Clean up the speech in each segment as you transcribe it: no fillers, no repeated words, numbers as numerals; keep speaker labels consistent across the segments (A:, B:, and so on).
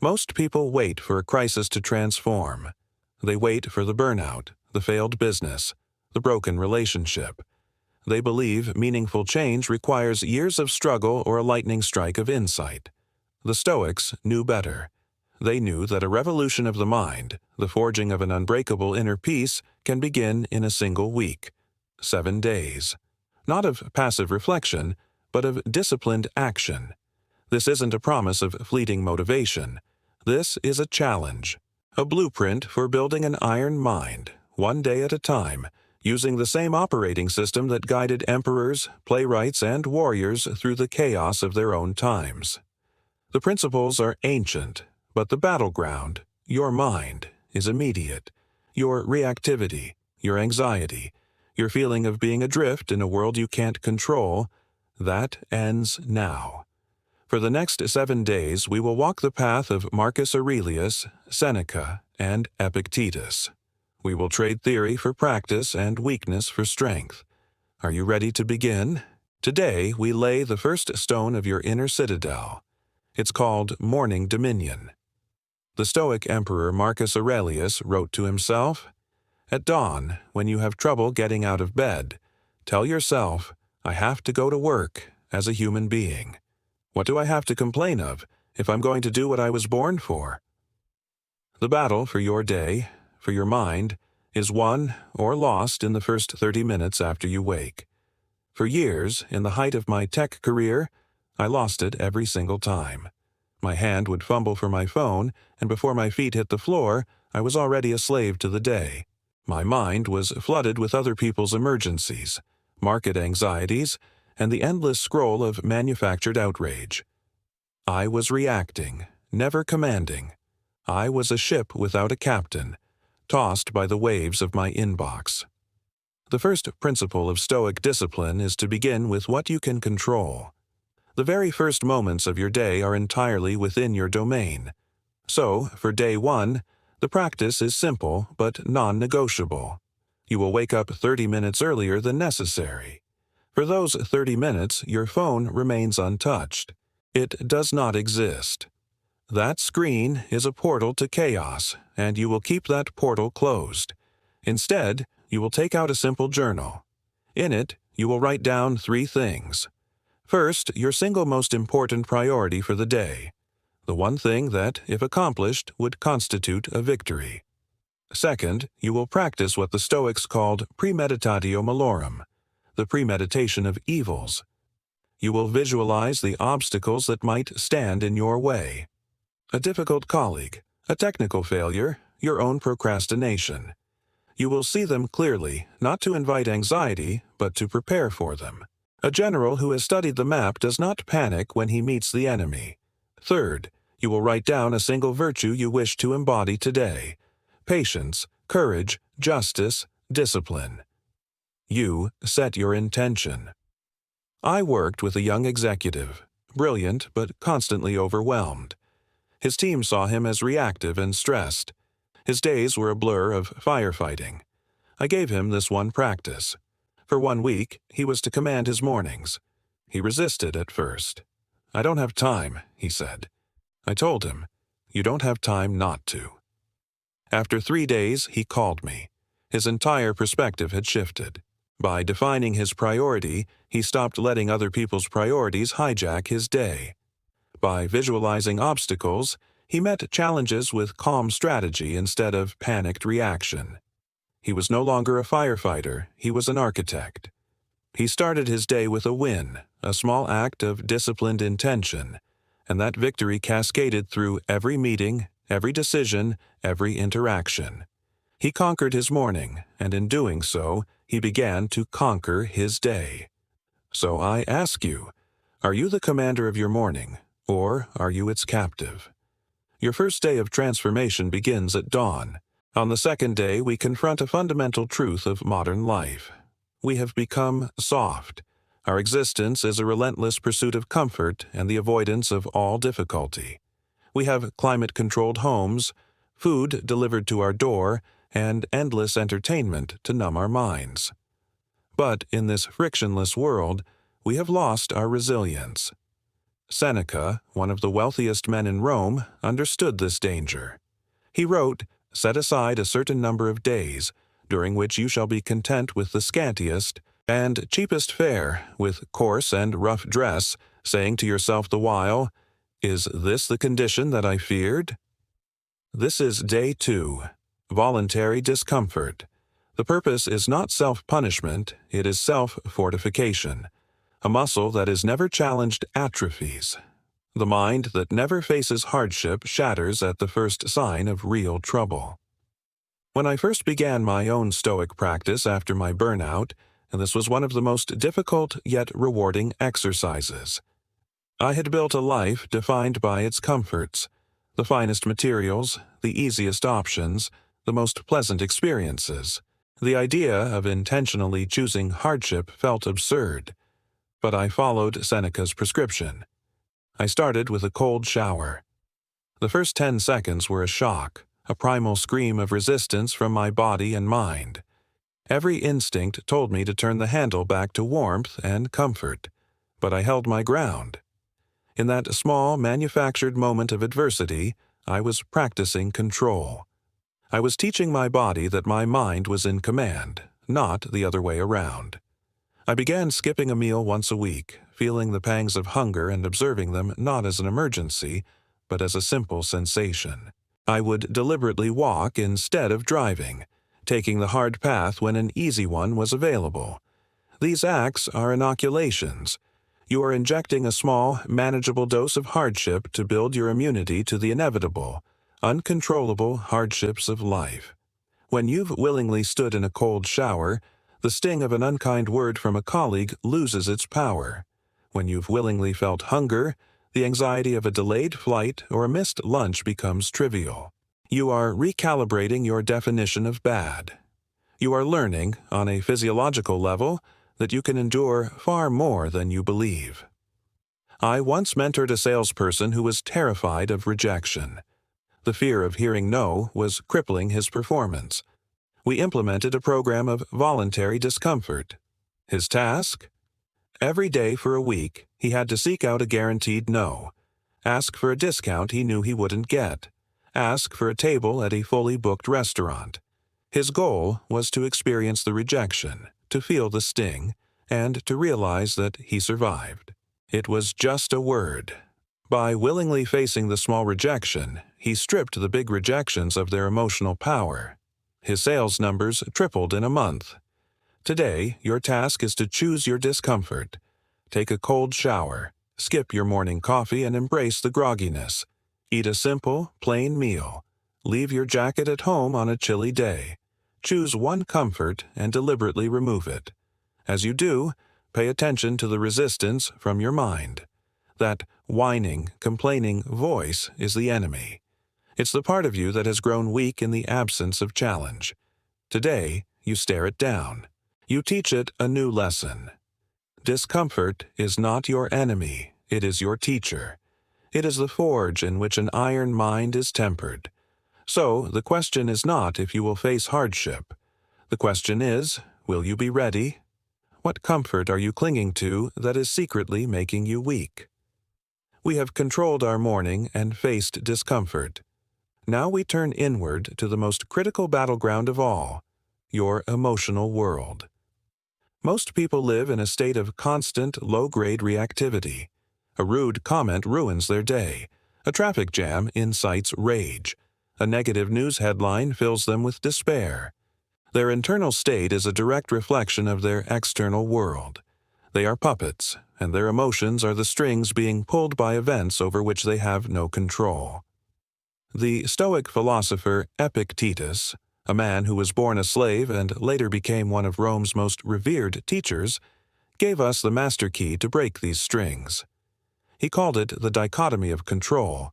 A: Most people wait for a crisis to transform. They wait for the burnout, the failed business, the broken relationship. They believe meaningful change requires years of struggle or a lightning strike of insight. The Stoics knew better. They knew that a revolution of the mind, the forging of an unbreakable inner peace, can begin in a single week, 7 days. Not of passive reflection, but of disciplined action. This isn't a promise of fleeting motivation. This is a challenge, a blueprint for building an iron mind, one day at a time, using the same operating system that guided emperors, playwrights, and warriors through the chaos of their own times. The principles are ancient, but the battleground, your mind, is immediate. Your reactivity, your anxiety, your feeling of being adrift in a world you can't control, that ends now. For the next 7 days, we will walk the path of Marcus Aurelius, Seneca, and Epictetus. We will trade theory for practice and weakness for strength. Are you ready to begin? Today, we lay the first stone of your inner citadel. It's called morning dominion. The Stoic Emperor Marcus Aurelius wrote to himself, "At dawn, when you have trouble getting out of bed, tell yourself, 'I have to go to work as a human being. What do I have to complain of if I'm going to do what I was born for?'" The battle for your day, for your mind, is won or lost in the first 30 minutes after you wake. For years, in the height of my tech career, I lost it every single time. My hand would fumble for my phone, and before my feet hit the floor, I was already a slave to the day. My mind was flooded with other people's emergencies, market anxieties, and the endless scroll of manufactured outrage. I was reacting, never commanding. I was a ship without a captain, tossed by the waves of my inbox. The first principle of Stoic discipline is to begin with what you can control. The very first moments of your day are entirely within your domain. So, for day 1, the practice is simple but non-negotiable. You will wake up 30 minutes earlier than necessary. For those 30 minutes, your phone remains untouched. It does not exist. That screen is a portal to chaos, and you will keep that portal closed. Instead, you will take out a simple journal. In it, you will write down 3 things. First, your single most important priority for the day. The one thing that, if accomplished, would constitute a victory. Second, you will practice what the Stoics called premeditatio malorum, the premeditation of evils. You will visualize the obstacles that might stand in your way. A difficult colleague, a technical failure, your own procrastination. You will see them clearly, not to invite anxiety, but to prepare for them. A general who has studied the map does not panic when he meets the enemy. Third, you will write down a single virtue you wish to embody today: patience, courage, justice, discipline. You set your intention. I worked with a young executive, brilliant but constantly overwhelmed. His team saw him as reactive and stressed. His days were a blur of firefighting. I gave him this one practice. For 1 week, he was to command his mornings. He resisted at first. "I don't have time," he said. I told him, "You don't have time not to." After 3 days, he called me. His entire perspective had shifted. By defining his priority, he stopped letting other people's priorities hijack his day. By visualizing obstacles, he met challenges with calm strategy instead of panicked reaction. He was no longer a firefighter, he was an architect. He started his day with a win, a small act of disciplined intention, and that victory cascaded through every meeting, every decision, every interaction. He conquered his morning, and in doing so, he began to conquer his day. So I ask you, are you the commander of your morning, or are you its captive? Your first day of transformation begins at dawn. On the second day, we confront a fundamental truth of modern life. We have become soft. Our existence is a relentless pursuit of comfort and the avoidance of all difficulty. We have climate-controlled homes, food delivered to our door, and endless entertainment to numb our minds. But in this frictionless world, we have lost our resilience. Seneca, one of the wealthiest men in Rome, understood this danger. He wrote, "Set aside a certain number of days, during which you shall be content with the scantiest and cheapest fare, with coarse and rough dress, saying to yourself the while, 'Is this the condition that I feared?'" This is day 2. Voluntary discomfort. The purpose is not self-punishment, it is self-fortification. A muscle that is never challenged atrophies. The mind that never faces hardship shatters at the first sign of real trouble. When I first began my own Stoic practice after my burnout, this was one of the most difficult yet rewarding exercises. I had built a life defined by its comforts, the finest materials, the easiest options, the most pleasant experiences. The idea of intentionally choosing hardship felt absurd, but I followed Seneca's prescription. I started with a cold shower. The first 10 seconds were a shock, a primal scream of resistance from my body and mind. Every instinct told me to turn the handle back to warmth and comfort, but I held my ground. In that small, manufactured moment of adversity, I was practicing control. I was teaching my body that my mind was in command, not the other way around. I began skipping a meal once a week, feeling the pangs of hunger and observing them not as an emergency, but as a simple sensation. I would deliberately walk instead of driving, taking the hard path when an easy one was available. These acts are inoculations. You are injecting a small, manageable dose of hardship to build your immunity to the inevitable, uncontrollable hardships of life. When you've willingly stood in a cold shower, the sting of an unkind word from a colleague loses its power. When you've willingly felt hunger, the anxiety of a delayed flight or a missed lunch becomes trivial. You are recalibrating your definition of bad. You are learning, on a physiological level, that you can endure far more than you believe. I once mentored a salesperson who was terrified of rejection. The fear of hearing no was crippling his performance. We implemented a program of voluntary discomfort. His task? Every day for a week, he had to seek out a guaranteed no, ask for a discount he knew he wouldn't get, ask for a table at a fully booked restaurant. His goal was to experience the rejection, to feel the sting, and to realize that he survived. It was just a word. By willingly facing the small rejection, he stripped the big rejections of their emotional power. His sales numbers tripled in a month. Today, your task is to choose your discomfort. Take a cold shower, skip your morning coffee and embrace the grogginess. Eat a simple, plain meal. Leave your jacket at home on a chilly day. Choose one comfort and deliberately remove it. As you do, pay attention to the resistance from your mind. That whining, complaining voice is the enemy. It's the part of you that has grown weak in the absence of challenge. Today, you stare it down. You teach it a new lesson. Discomfort is not your enemy, it is your teacher. It is the forge in which an iron mind is tempered. So, the question is not if you will face hardship. The question is, will you be ready? What comfort are you clinging to that is secretly making you weak? We have controlled our morning and faced discomfort. Now we turn inward to the most critical battleground of all, your emotional world. Most people live in a state of constant, low-grade reactivity. A rude comment ruins their day. A traffic jam incites rage. A negative news headline fills them with despair. Their internal state is a direct reflection of their external world. They are puppets, and their emotions are the strings being pulled by events over which they have no control. The Stoic philosopher Epictetus, a man who was born a slave and later became one of Rome's most revered teachers, gave us the master key to break these strings. He called it the dichotomy of control.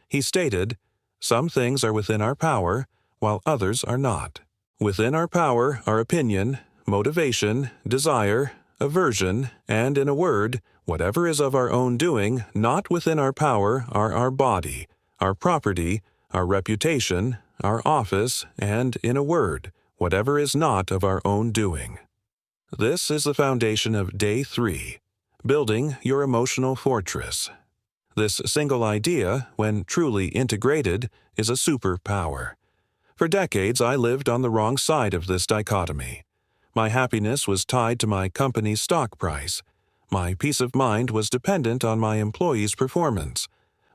A: He stated, "Some things are within our power, while others are not. Within our power are opinion, motivation, desire, aversion, and in a word, whatever is of our own doing, not within our power are our body, our property, our reputation, our office, and, in a word, whatever is not of our own doing." This is the foundation of Day 3, building your emotional fortress. This single idea, when truly integrated, is a superpower. For decades, I lived on the wrong side of this dichotomy. My happiness was tied to my company's stock price. My peace of mind was dependent on my employees' performance.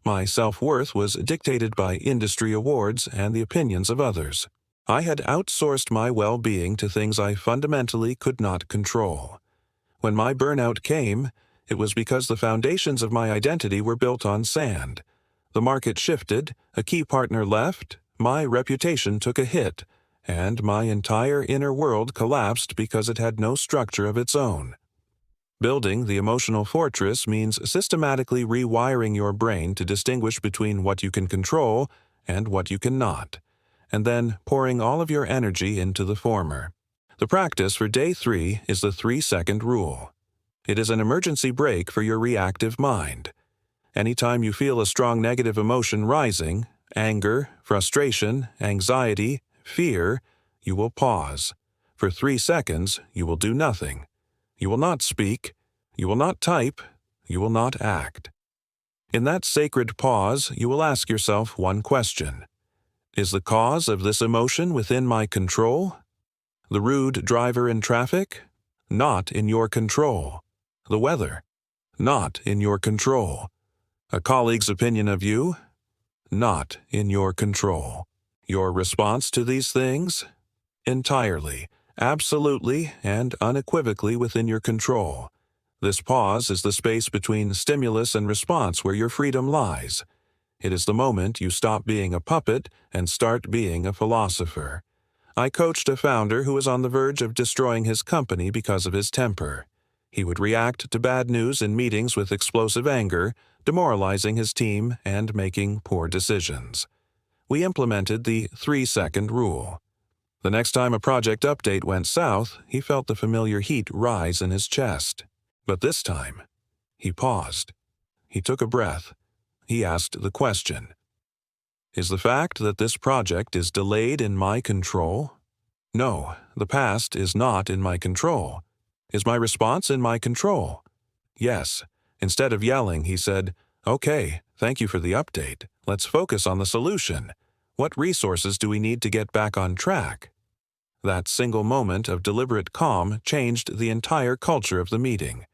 A: My self-worth was dictated by industry awards and the opinions of others. I had outsourced my well-being to things I fundamentally could not control. When my burnout came, it was because the foundations of my identity were built on sand. The market shifted, a key partner left, my reputation took a hit, and my entire inner world collapsed because it had no structure of its own. Building the emotional fortress means systematically rewiring your brain to distinguish between what you can control and what you cannot, and then pouring all of your energy into the former. The practice for day 3 is the 3-second rule. It is an emergency brake for your reactive mind. Anytime you feel a strong negative emotion rising, anger, frustration, anxiety, fear, you will pause. For 3 seconds, you will do nothing. You will not speak. You will not type. You will not act. In that sacred pause, you will ask yourself one question. Is the cause of this emotion within my control? The rude driver in traffic? Not in your control. The weather? Not in your control. A colleague's opinion of you? Not in your control. Your response to these things? Entirely, absolutely, and unequivocally within your control. This pause is the space between stimulus and response where your freedom lies. It is the moment you stop being a puppet and start being a philosopher. I coached a founder who was on the verge of destroying his company because of his temper. He would react to bad news in meetings with explosive anger, demoralizing his team and making poor decisions. We implemented the 3-second rule. The next time a project update went south, he felt the familiar heat rise in his chest. But this time, he paused. He took a breath. He asked the question, is the fact that this project is delayed in my control? No, the past is not in my control. Is my response in my control? Yes. Instead of yelling, he said, okay, thank you for the update. Let's focus on the solution. What resources do we need to get back on track? That single moment of deliberate calm changed the entire culture of the meeting.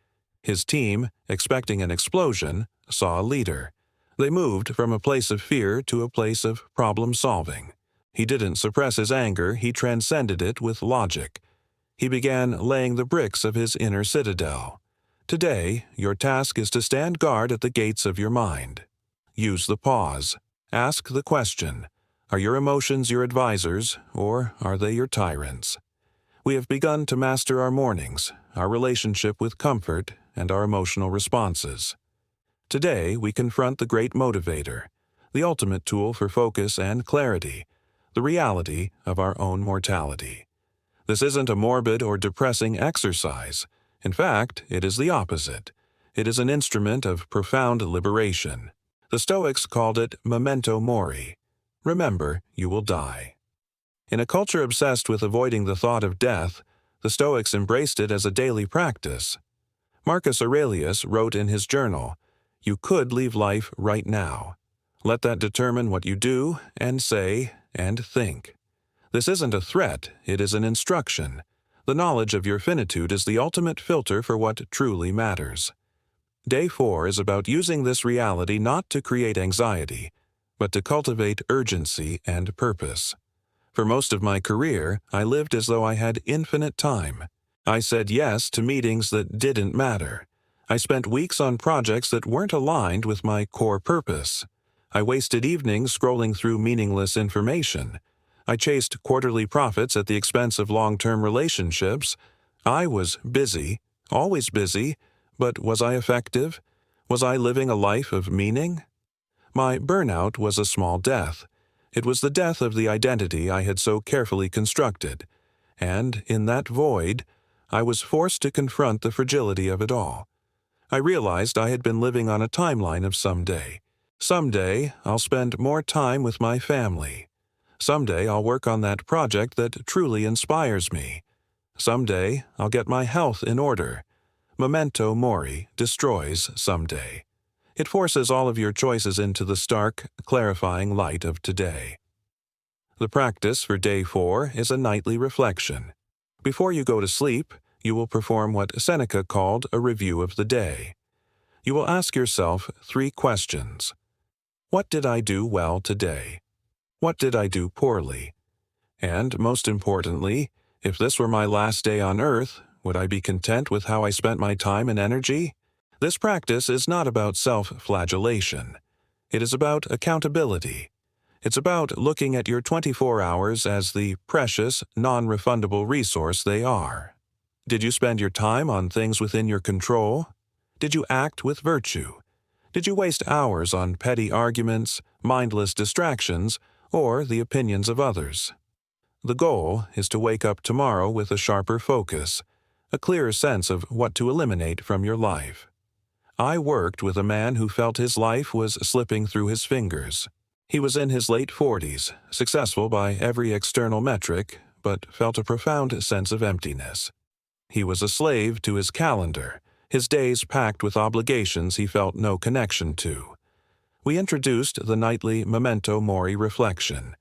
A: His team, expecting an explosion, saw a leader. They moved from a place of fear to a place of problem-solving. He didn't suppress his anger, he transcended it with logic. He began laying the bricks of his inner citadel. Today, your task is to stand guard at the gates of your mind. Use the pause. Ask the question, are your emotions your advisors, or are they your tyrants? We have begun to master our mornings, our relationship with comfort, and our emotional responses. Today, we confront the great motivator, the ultimate tool for focus and clarity, the reality of our own mortality. This isn't a morbid or depressing exercise. In fact, it is the opposite. It is an instrument of profound liberation. The Stoics called it memento mori. Remember, you will die. In a culture obsessed with avoiding the thought of death, the Stoics embraced it as a daily practice. Marcus Aurelius wrote in his journal, "You could leave life right now. Let that determine what you do and say and think." This isn't a threat, it is an instruction. The knowledge of your finitude is the ultimate filter for what truly matters. Day 4 is about using this reality not to create anxiety, but to cultivate urgency and purpose. For most of my career, I lived as though I had infinite time. I said yes to meetings that didn't matter. I spent weeks on projects that weren't aligned with my core purpose. I wasted evenings scrolling through meaningless information. I chased quarterly profits at the expense of long-term relationships. I was busy, always busy, but was I effective? Was I living a life of meaning? My burnout was a small death. It was the death of the identity I had so carefully constructed. And in that void, I was forced to confront the fragility of it all. I realized I had been living on a timeline of someday. Someday, I'll spend more time with my family. Someday, I'll work on that project that truly inspires me. Someday, I'll get my health in order. Memento mori destroys someday. It forces all of your choices into the stark, clarifying light of today. The practice for day 4 is a nightly reflection. Before you go to sleep, you will perform what Seneca called a review of the day. You will ask yourself 3 questions. What did I do well today? What did I do poorly? And, most importantly, if this were my last day on earth, would I be content with how I spent my time and energy? This practice is not about self-flagellation. It is about accountability. It's about looking at your 24 hours as the precious, non-refundable resource they are. Did you spend your time on things within your control? Did you act with virtue? Did you waste hours on petty arguments, mindless distractions, or the opinions of others? The goal is to wake up tomorrow with a sharper focus, a clearer sense of what to eliminate from your life. I worked with a man who felt his life was slipping through his fingers. He was in his late 40s, successful by every external metric, but felt a profound sense of emptiness. He was a slave to his calendar, his days packed with obligations he felt no connection to. We introduced the nightly memento mori reflection.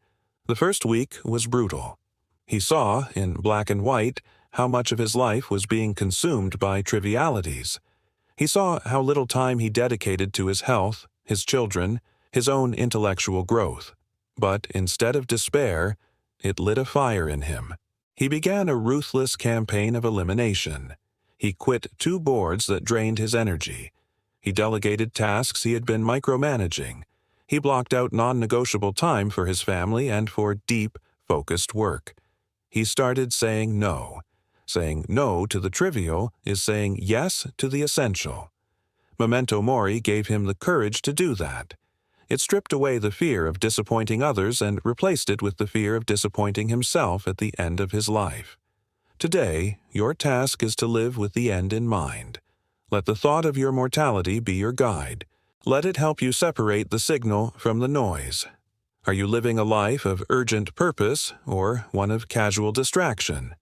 A: The first week was brutal. He saw, in black and white, how much of his life was being consumed by trivialities. He saw how little time he dedicated to his health, his children, his own intellectual growth. But instead of despair, it lit a fire in him. He began a ruthless campaign of elimination. He quit 2 boards that drained his energy. He delegated tasks he had been micromanaging. He blocked out non-negotiable time for his family and for deep, focused work. He started saying no. Saying no to the trivial is saying yes to the essential. Memento Mori gave him the courage to do that. It stripped away the fear of disappointing others and replaced it with the fear of disappointing himself at the end of his life. Today, your task is to live with the end in mind. Let the thought of your mortality be your guide. Let it help you separate the signal from the noise. Are you living a life of urgent purpose or one of casual distraction?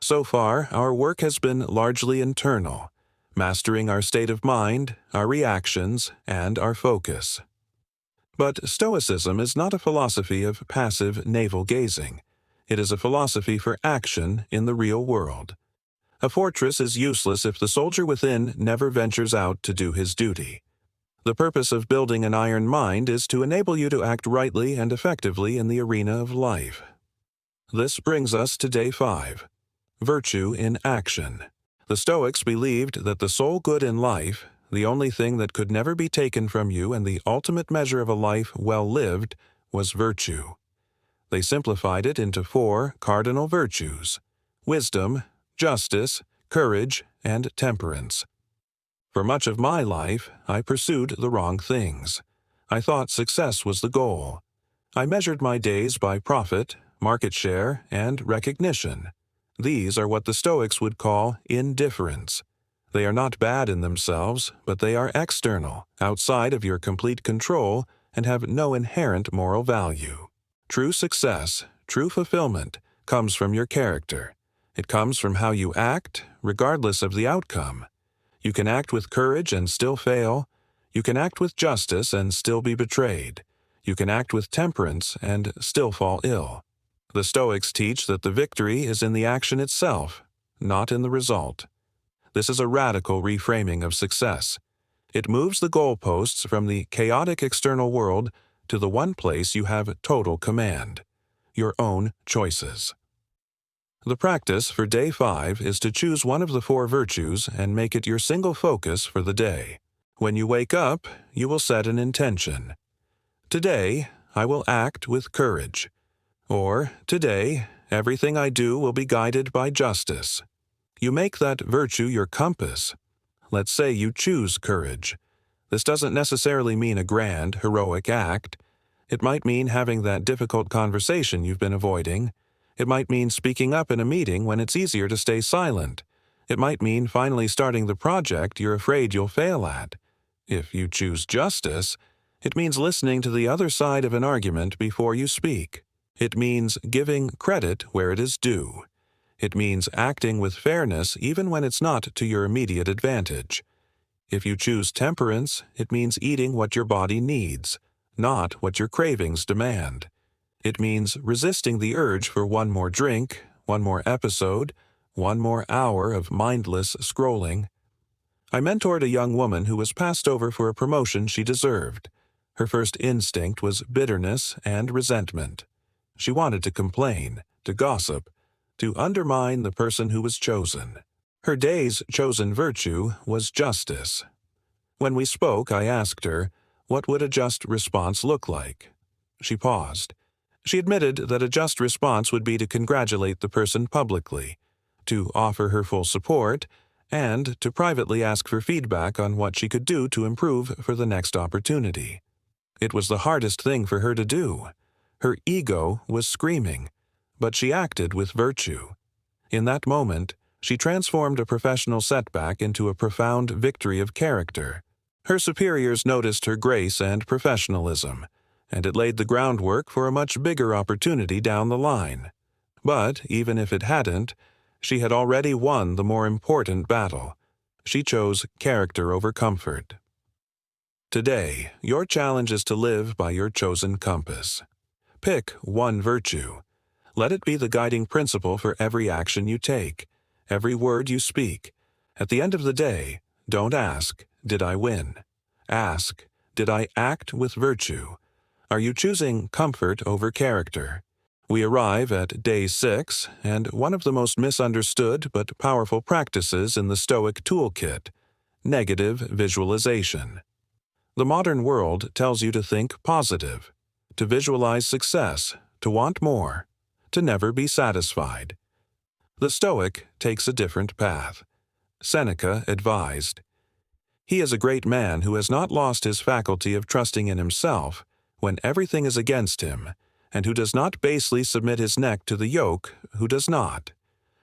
A: So far, our work has been largely internal, mastering our state of mind, our reactions, and our focus. But Stoicism is not a philosophy of passive navel-gazing. It is a philosophy for action in the real world. A fortress is useless if the soldier within never ventures out to do his duty. The purpose of building an iron mind is to enable you to act rightly and effectively in the arena of life. This brings us to day 5. Virtue in action. The Stoics believed that the sole good in life, the only thing that could never be taken from you and the ultimate measure of a life well lived, was virtue. They simplified it into 4 cardinal virtues: wisdom, justice, courage, and temperance. For much of my life, I pursued the wrong things. I thought success was the goal. I measured my days by profit, market share, and recognition. These are what the Stoics would call indifference. They are not bad in themselves, but they are external, outside of your complete control, and have no inherent moral value. True success, true fulfillment, comes from your character. It comes from how you act, regardless of the outcome. You can act with courage and still fail. You can act with justice and still be betrayed. You can act with temperance and still fall ill. The Stoics teach that the victory is in the action itself, not in the result. This is a radical reframing of success. It moves the goalposts from the chaotic external world to the one place you have total command: your own choices. The practice for day 5 is to choose one of the 4 virtues and make it your single focus for the day. When you wake up, you will set an intention. Today, I will act with courage. Or, today, everything I do will be guided by justice. You make that virtue your compass. Let's say you choose courage. This doesn't necessarily mean a grand, heroic act. It might mean having that difficult conversation you've been avoiding. It might mean speaking up in a meeting when it's easier to stay silent. It might mean finally starting the project you're afraid you'll fail at. If you choose justice, it means listening to the other side of an argument before you speak. It means giving credit where it is due. It means acting with fairness even when it's not to your immediate advantage. If you choose temperance, it means eating what your body needs, not what your cravings demand. It means resisting the urge for one more drink, one more episode, one more hour of mindless scrolling. I mentored a young woman who was passed over for a promotion she deserved. Her first instinct was bitterness and resentment. She wanted to complain, to gossip, to undermine the person who was chosen. Her day's chosen virtue was justice. When we spoke, I asked her, what would a just response look like? She paused. She admitted that a just response would be to congratulate the person publicly, to offer her full support, and to privately ask for feedback on what she could do to improve for the next opportunity. It was the hardest thing for her to do. Her ego was screaming, but she acted with virtue. In that moment, she transformed a professional setback into a profound victory of character. Her superiors noticed her grace and professionalism, and it laid the groundwork for a much bigger opportunity down the line. But even if it hadn't, she had already won the more important battle. She chose character over comfort. Today, your challenge is to live by your chosen compass. Pick one virtue. Let it be the guiding principle for every action you take, every word you speak. At the end of the day, don't ask, did I win? Ask, did I act with virtue? Are you choosing comfort over character? We arrive at day 6, and one of the most misunderstood but powerful practices in the Stoic toolkit, negative visualization. The modern world tells you to think positive, to visualize success, to want more, to never be satisfied. The Stoic takes a different path. Seneca advised, "He is a great man who has not lost his faculty of trusting in himself when everything is against him, and who does not basely submit his neck to the yoke who does not.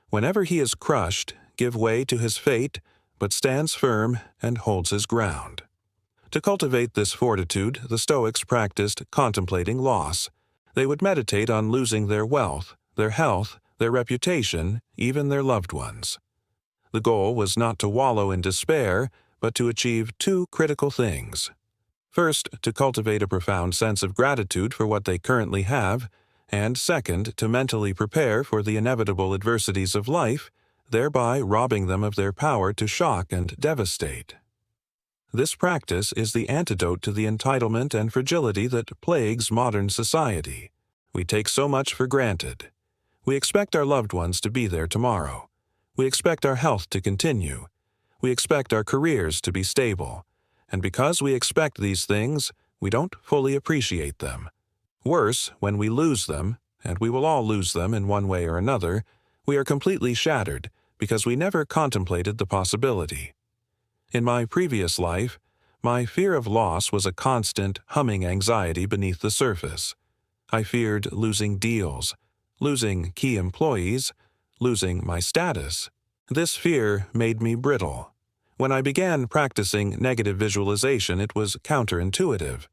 A: Whenever he is crushed, give way to his fate, but stands firm and holds his ground." To cultivate this fortitude, the Stoics practiced contemplating loss. They would meditate on losing their wealth, their health, their reputation, even their loved ones. The goal was not to wallow in despair, but to achieve two critical things. First, to cultivate a profound sense of gratitude for what they currently have, and second, to mentally prepare for the inevitable adversities of life, thereby robbing them of their power to shock and devastate. This practice is the antidote to the entitlement and fragility that plagues modern society. We take so much for granted. We expect our loved ones to be there tomorrow. We expect our health to continue. We expect our careers to be stable. And because we expect these things, we don't fully appreciate them. Worse, when we lose them, and we will all lose them in one way or another, we are completely shattered because we never contemplated the possibility. In my previous life, my fear of loss was a constant, humming anxiety beneath the surface. I feared losing deals, losing key employees, losing my status. This fear made me brittle. When I began practicing negative visualization, it was counterintuitive.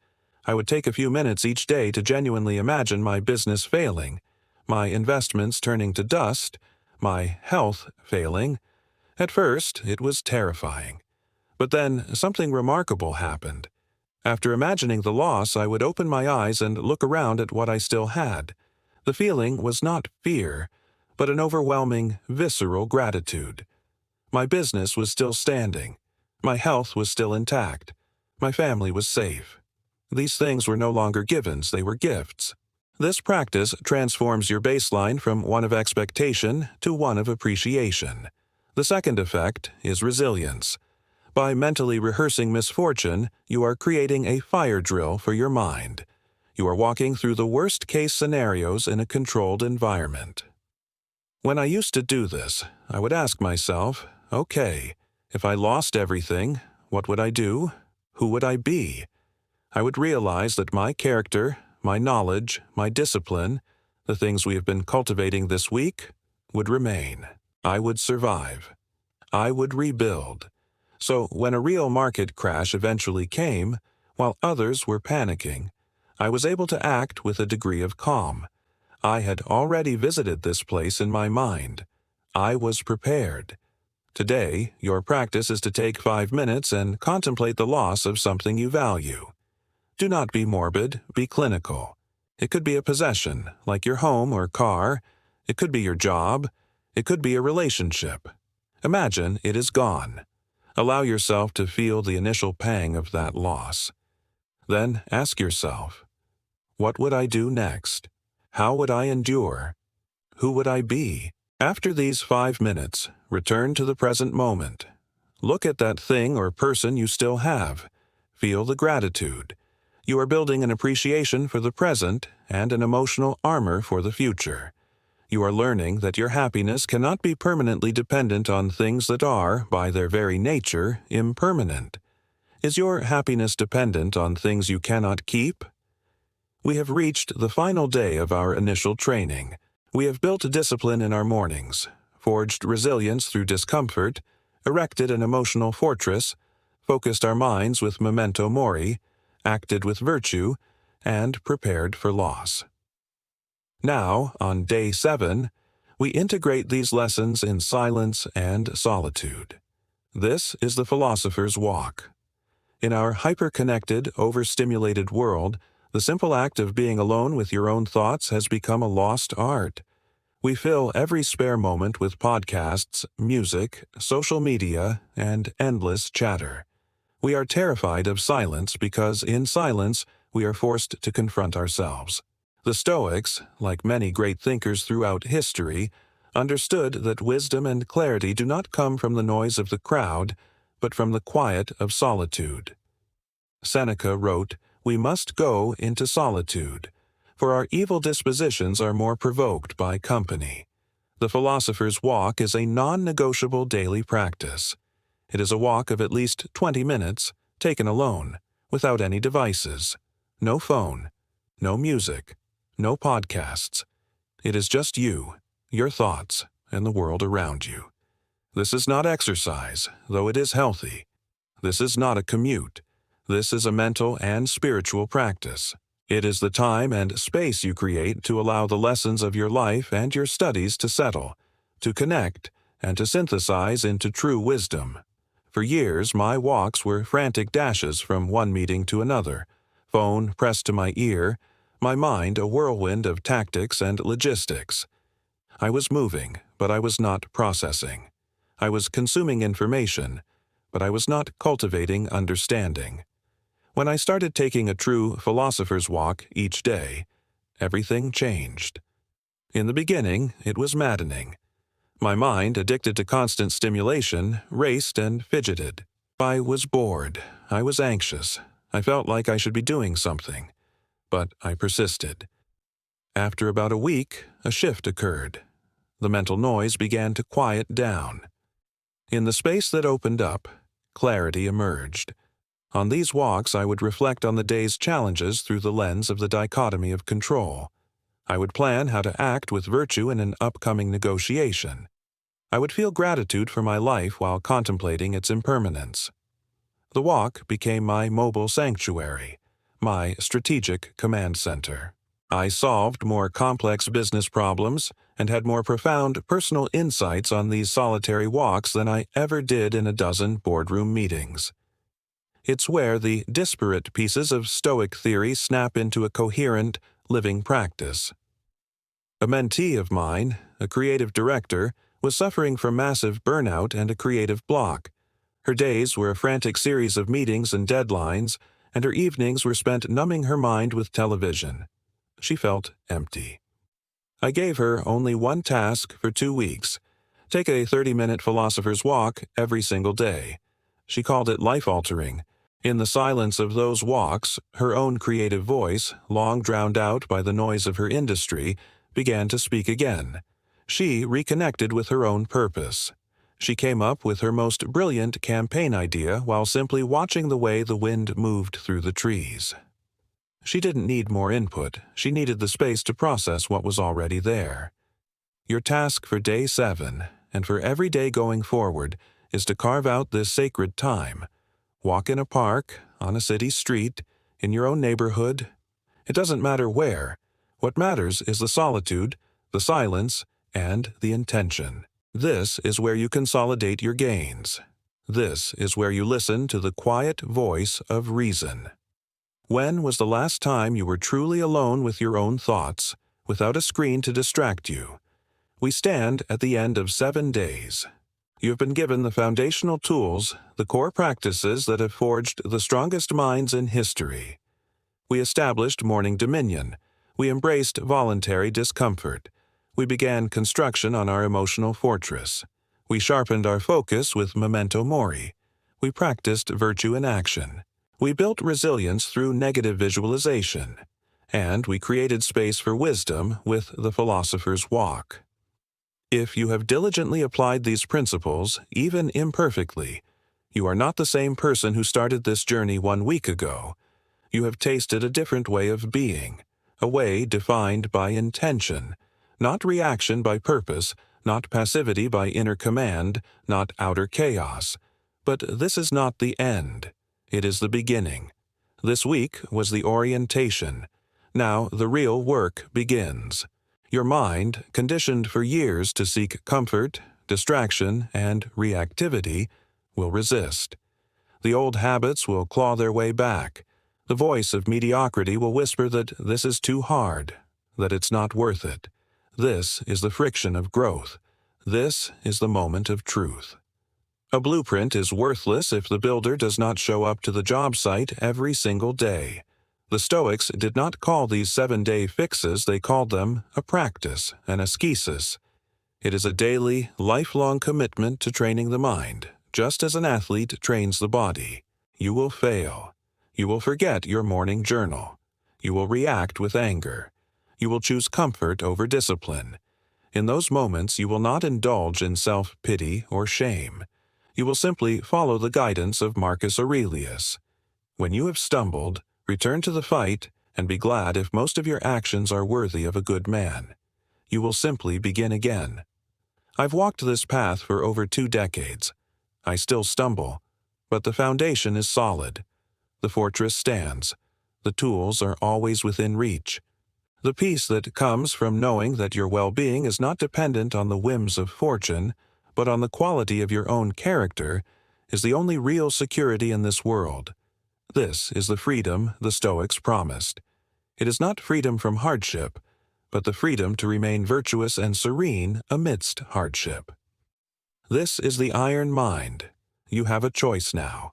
A: I would take a few minutes each day to genuinely imagine my business failing, my investments turning to dust, my health failing. At first, it was terrifying. But then something remarkable happened. After imagining the loss, I would open my eyes and look around at what I still had. The feeling was not fear, but an overwhelming, visceral gratitude. My business was still standing. My health was still intact. My family was safe. These things were no longer givens, they were gifts. This practice transforms your baseline from one of expectation to one of appreciation. The second effect is resilience. By mentally rehearsing misfortune, you are creating a fire drill for your mind. You are walking through the worst-case scenarios in a controlled environment. When I used to do this, I would ask myself, okay, if I lost everything, what would I do? Who would I be? I would realize that my character, my knowledge, my discipline, the things we have been cultivating this week, would remain. I would survive. I would rebuild. So when a real market crash eventually came, while others were panicking, I was able to act with a degree of calm. I had already visited this place in my mind. I was prepared. Today, your practice is to take 5 minutes and contemplate the loss of something you value. Do not be morbid, be clinical. It could be a possession, like your home or car. It could be your job. It could be a relationship. Imagine it is gone. Allow yourself to feel the initial pang of that loss. Then ask yourself, what would I do next? How would I endure? Who would I be? After these 5 minutes, return to the present moment. Look at that thing or person you still have. Feel the gratitude. You are building an appreciation for the present and an emotional armor for the future. You are learning that your happiness cannot be permanently dependent on things that are, by their very nature, impermanent. Is your happiness dependent on things you cannot keep? We have reached the final day of our initial training. We have built discipline in our mornings, forged resilience through discomfort, erected an emotional fortress, focused our minds with memento mori, acted with virtue, and prepared for loss. Now, on day 7, we integrate these lessons in silence and solitude. This is the philosopher's walk. In our hyper-connected, overstimulated world, the simple act of being alone with your own thoughts has become a lost art. We fill every spare moment with podcasts, music, social media, and endless chatter. We are terrified of silence because in silence we are forced to confront ourselves. The Stoics, like many great thinkers throughout history, understood that wisdom and clarity do not come from the noise of the crowd, but from the quiet of solitude. Seneca wrote, "We must go into solitude, for our evil dispositions are more provoked by company." The philosopher's walk is a non-negotiable daily practice. It is a walk of at least 20 minutes, taken alone, without any devices. No phone, no music, no podcasts. It is just you, your thoughts, and the world around you. This is not exercise, though it is healthy. This is not a commute. This is a mental and spiritual practice. It is the time and space you create to allow the lessons of your life and your studies to settle, to connect, and to synthesize into true wisdom. For years, my walks were frantic dashes from one meeting to another, phone pressed to my ear, my mind a whirlwind of tactics and logistics. I was moving, but I was not processing. I was consuming information, but I was not cultivating understanding. When I started taking a true philosopher's walk each day, everything changed. In the beginning, it was maddening. My mind, addicted to constant stimulation, raced and fidgeted. I was bored. I was anxious. I felt like I should be doing something. But I persisted. After about a week, a shift occurred. The mental noise began to quiet down. In the space that opened up, clarity emerged. On these walks, I would reflect on the day's challenges through the lens of the dichotomy of control. I would plan how to act with virtue in an upcoming negotiation. I would feel gratitude for my life while contemplating its impermanence. The walk became my mobile sanctuary, my strategic command center. I solved more complex business problems and had more profound personal insights on these solitary walks than I ever did in a dozen boardroom meetings. It's where the disparate pieces of Stoic theory snap into a coherent, living practice. A mentee of mine, a creative director, was suffering from massive burnout and a creative block. Her days were a frantic series of meetings and deadlines, and her evenings were spent numbing her mind with television. She felt empty. I gave her only one task for 2 weeks. Take a 30-minute philosopher's walk every single day. She called it life-altering. In the silence of those walks, her own creative voice, long drowned out by the noise of her industry, began to speak again. She reconnected with her own purpose. She came up with her most brilliant campaign idea while simply watching the way the wind moved through the trees. She didn't need more input. She needed the space to process what was already there. Your task for day 7, and for every day going forward, is to carve out this sacred time. Walk in a park, on a city street, in your own neighborhood. It doesn't matter where. What matters is the solitude, the silence, and the intention. This is where you consolidate your gains. This is where you listen to the quiet voice of reason. When was the last time you were truly alone with your own thoughts, without a screen to distract you? We stand at the end of 7 days. You have been given the foundational tools, the core practices that have forged the strongest minds in history. We established morning dominion. We embraced voluntary discomfort. We began construction on our emotional fortress. We sharpened our focus with memento mori. We practiced virtue in action. We built resilience through negative visualization. And we created space for wisdom with the philosopher's walk. If you have diligently applied these principles, even imperfectly, you are not the same person who started this journey 1 week ago. You have tasted a different way of being, a way defined by intention, not reaction by purpose, not passivity by inner command, not outer chaos. But this is not the end. It is the beginning. This week was the orientation. Now the real work begins. Your mind, conditioned for years to seek comfort, distraction, and reactivity, will resist. The old habits will claw their way back. The voice of mediocrity will whisper that this is too hard, that it's not worth it. This is the friction of growth. This is the moment of truth. A blueprint is worthless if the builder does not show up to the job site every single day. The Stoics did not call these 7-day fixes, they called them a practice, an ascesis. It is a daily, lifelong commitment to training the mind, just as an athlete trains the body. You will fail. You will forget your morning journal. You will react with anger. You will choose comfort over discipline. In those moments, you will not indulge in self-pity or shame. You will simply follow the guidance of Marcus Aurelius. When you have stumbled, return to the fight and be glad if most of your actions are worthy of a good man. You will simply begin again. I've walked this path for over 2 decades. I still stumble, but the foundation is solid. The fortress stands. The tools are always within reach. The peace that comes from knowing that your well-being is not dependent on the whims of fortune, but on the quality of your own character, is the only real security in this world. This is the freedom the Stoics promised. It is not freedom from hardship, but the freedom to remain virtuous and serene amidst hardship. This is the iron mind. You have a choice now.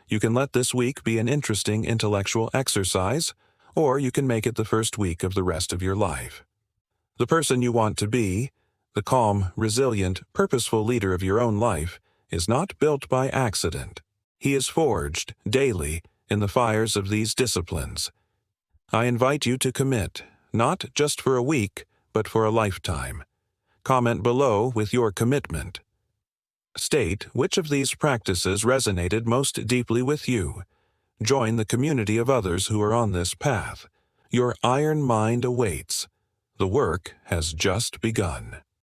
A: You can let this week be an interesting intellectual exercise, or you can make it the first week of the rest of your life. The person you want to be, the calm, resilient, purposeful leader of your own life, is not built by accident. He is forged, daily, in the fires of these disciplines. I invite you to commit, not just for a week, but for a lifetime. Comment below with your commitment. State which of these practices resonated most deeply with you. Join the community of others who are on this path. Your iron mind awaits. The work has just begun.